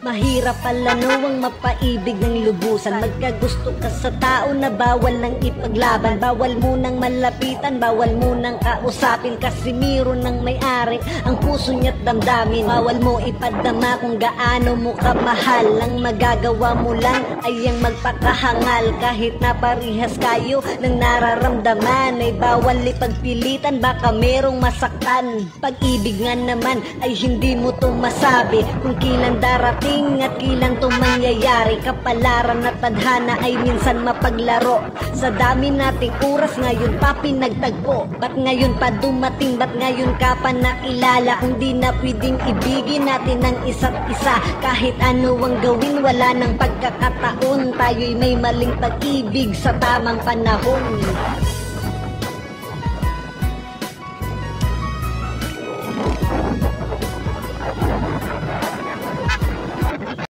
Mahirap pala ang mapaibig ng lubusan. Magkagusto ka sa tao na bawal nang ipaglaban. Bawal munang malapitan, bawal munang kausapin. Kasi meron ng may-ari ang puso niya't damdamin. Bawal mo ipadama kung gaano mo kamahal. Ang magagawa mo lang ay ang magpakahangal. Kahit na parihas kayo ng nararamdaman, ay bawal ipagpilitan, baka merong masaktan. Pag-ibig nga naman ay hindi mo to masabi kung kailan darating at kailan to mangyayari. Kapalaran at tadhana ay minsan mapaglaro. Sa dami nating oras ngayon pa pinagtagpo. Ba't ngayon pa dumating? Ba't ngayon ka pa nakilala? Kung di na pwedeng ibigin natin ang isa't isa. Kahit ano ang gawin, wala nang pagkakataon. Tayo'y may maling pag-ibig sa tamang panahon.